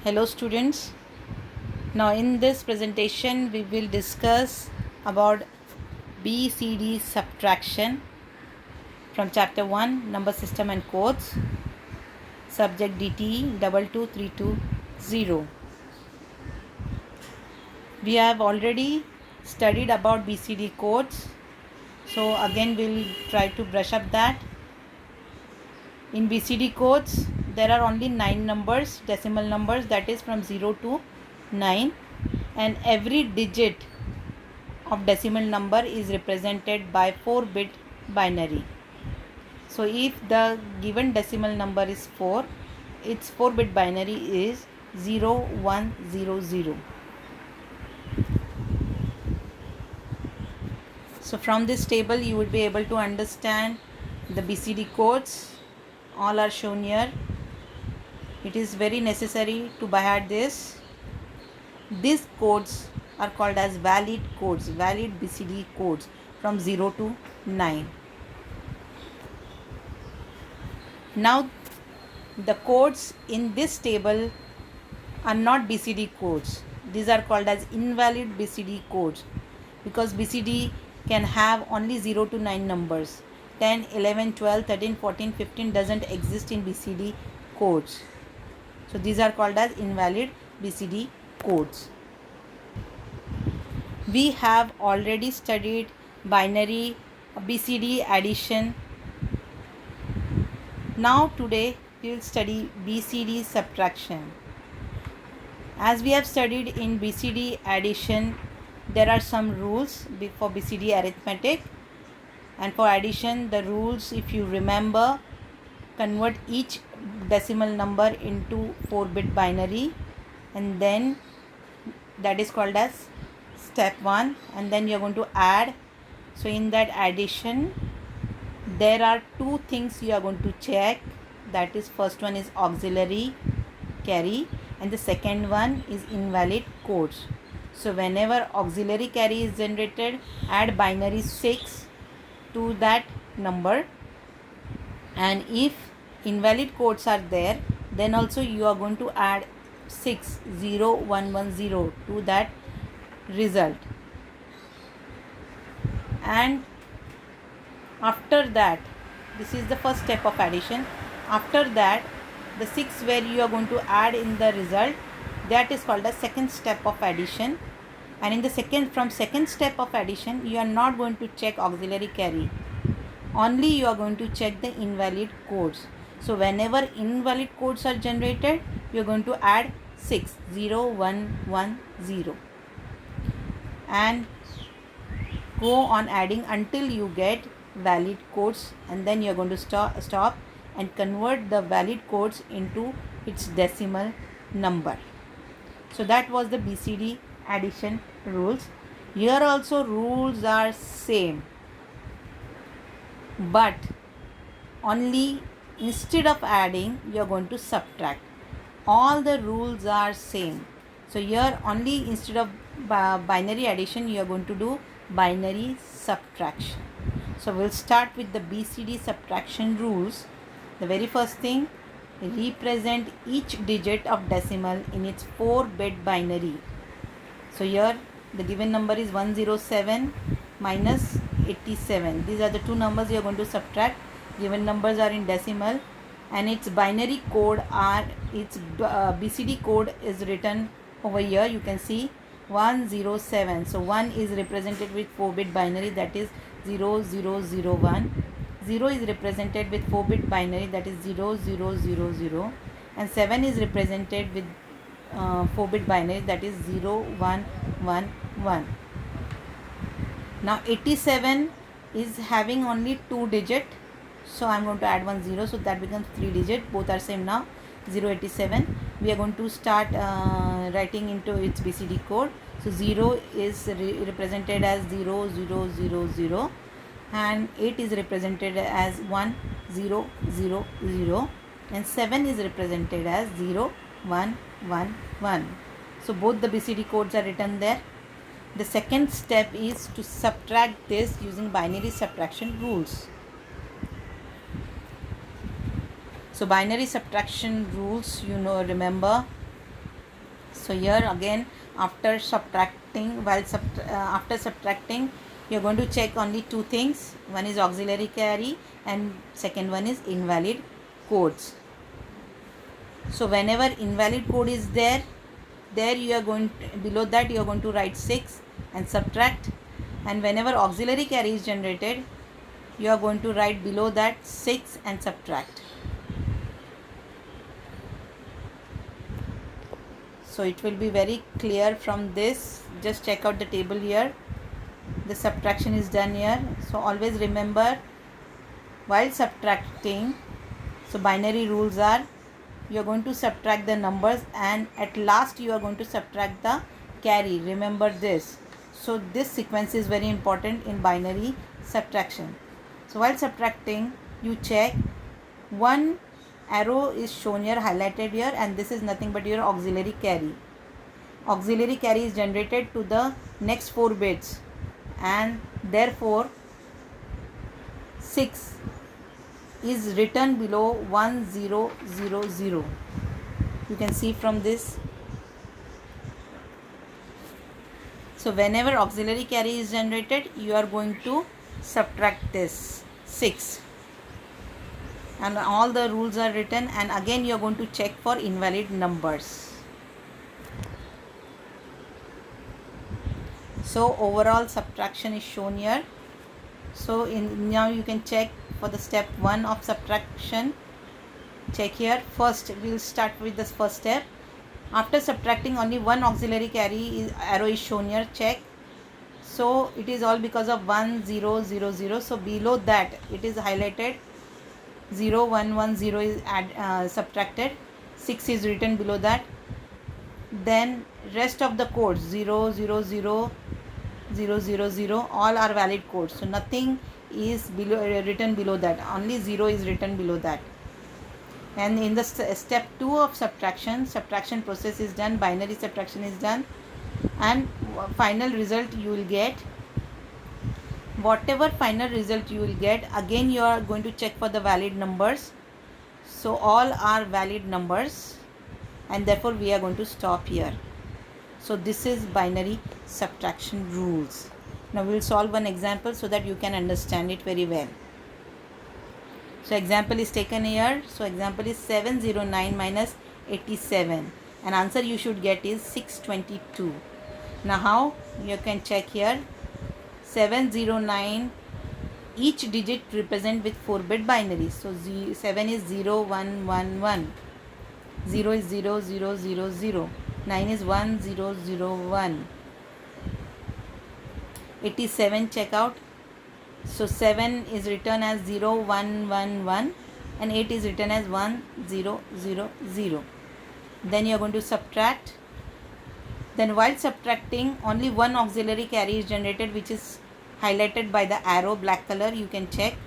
Hello students. Now in this presentation we will discuss about BCD subtraction from chapter 1 number system and codes, subject DTE 22320. We have already studied about BCD codes, so again we'll try to brush up that. In BCD codes there are only 9 numbers, decimal numbers, that is from 0 to 9, and every digit of decimal number is represented by 4-bit binary. So if the given decimal number is 4, its 4-bit binary is 0100. So from this table you would be able to understand the BCD codes. All are shown here. It is very necessary to by heart this. These codes are called as valid codes, valid BCD codes from 0 to 9. Now the codes in this table are not BCD codes. These are called as invalid BCD codes because BCD can have only 0 to 9 numbers. 10, 11, 12, 13, 14, 15 doesn't exist in BCD codes. So these are called as invalid BCD codes. We have already studied binary BCD addition. Now today we will study BCD subtraction. As we have studied in BCD addition, there are some rules for BCD arithmetic, and for addition the rules, if you remember, convert each decimal number into 4-bit binary, and then that is called as step 1, and then you are going to add. So in that addition there are two things you are going to check, that is first one is auxiliary carry and the second one is invalid codes. So whenever auxiliary carry is generated, add binary 6 to that number, and if invalid codes are there, then also you are going to add 60110 to that result. And after that, this is the first step of addition. After that, the 6 where you are going to add in the result, that is called the second step of addition. And in the second step of addition, you are not going to check auxiliary carry, only you are going to check the invalid codes. So whenever invalid codes are generated, you are going to add 60110 and go on adding until you get valid codes, and then you are going to stop and convert the valid codes into its decimal number. So that was the BCD addition rules. Here also rules are same, but only instead of adding you are going to subtract. All the rules are same. So here only instead of binary addition you are going to do binary subtraction. So we'll start with the BCD subtraction rules. The very first thing, represent each digit of decimal in its 4-bit binary. So here the given number is 107 minus 87. These are the two numbers you are going to subtract. Given numbers are in decimal and its binary code are, its BCD code is written over here. You can see 107. So 1 is represented with 4-bit binary, that is 0001. 0 is represented with 4-bit binary, that is 0000, and 7 is represented with 4-bit binary, that is 0111. Now 87 is having only 2 digit, so I am going to add 10, so that becomes 3 digit. Both are same now, 087. We are going to start writing into its BCD code. So 0 is represented as 0000 and 8 is represented as 1000 and 7 is represented as 0111. So both the BCD codes are written there. The second step is to subtract this using binary subtraction rules. So binary subtraction rules, remember, So here again, after subtracting, after subtracting, you're going to check only two things. One is auxiliary carry and second one is invalid codes. So whenever invalid code is there you are going to, below that you are going to write 6 and subtract, and whenever auxiliary carry is generated you are going to write below that 6 and subtract. So it will be very clear from this. Just check out the table here. The subtraction is done here. So always remember, while subtracting, so binary rules are, you are going to subtract the numbers and at last you are going to subtract the carry. Remember this. So this sequence is very important in binary subtraction. So while subtracting, you check, one arrow is shown here, highlighted here, and this is nothing but your auxiliary carry. Auxiliary carry is generated to the next 4 bits, and therefore 6 is written below 1000. You can see from this. So whenever auxiliary carry is generated, you are going to subtract this 6, and all the rules are written, and again you are going to check for invalid numbers. So overall subtraction is shown here. So now you can check for the step 1 of subtraction. Check here. First we'll start with this first step. After subtracting, only one auxiliary carry arrow is shown here. Check. So it is all because of 1000. So below that it is highlighted, 0110 is subtracted, 6 is written below that. Then rest of the codes 000, 000, all are valid codes. So nothing is written below that. Only 0 is written below that. And in the step 2 of subtraction process is done, binary subtraction is done, and final result you will get, whatever final result you will get, again you are going to check for the valid numbers. So all are valid numbers, and therefore we are going to stop here. So this is binary subtraction rules. Now we will solve one example so that you can understand it very well. So example is taken here. So example is 709 minus 87, and answer you should get is 622. Now how you can check here, 709, each digit represent with 4-bit binary. So 7 is 0111, 0 is 0000, 9 is 1001, 87 check out. So 7 is written as 0111 and 8 is written as 1000. Then you are going to subtract. Then while subtracting, only one auxiliary carry is generated, which is highlighted by the arrow black color. You can check.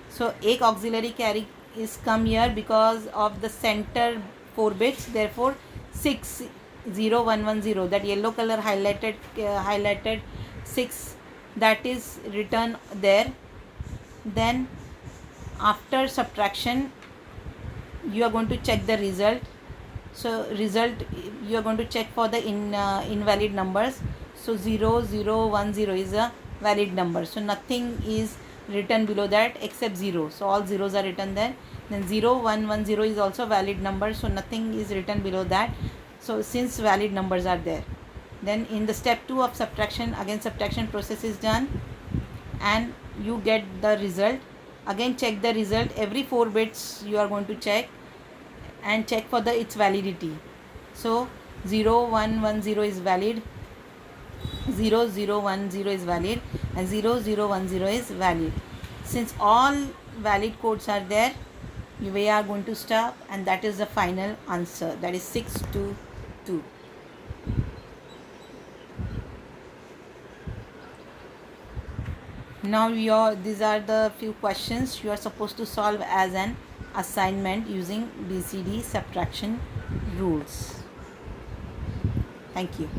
So एक auxiliary carry is come here because of the center 4 bits. Therefore 60110, that yellow color highlighted 6, that is written there. Then after subtraction you are going to check the result. So result you are going to check for the invalid numbers. So 0010 is a valid number, so nothing is written below that except 0. So all zeros are written there. Then 0110 is also valid number, so nothing is written below that. So since valid numbers are there, then in the step 2 of subtraction, again subtraction process is done and you get the result. Again check the result. Every 4 bits you are going to check and check for its validity. So 0110 is valid, 0010 is valid, and 0010 is valid. Since all valid codes are there, we are going to stop, and that is the final answer, that is 622. Now these are the few questions you are supposed to solve as an assignment using BCD subtraction rules. Thank you.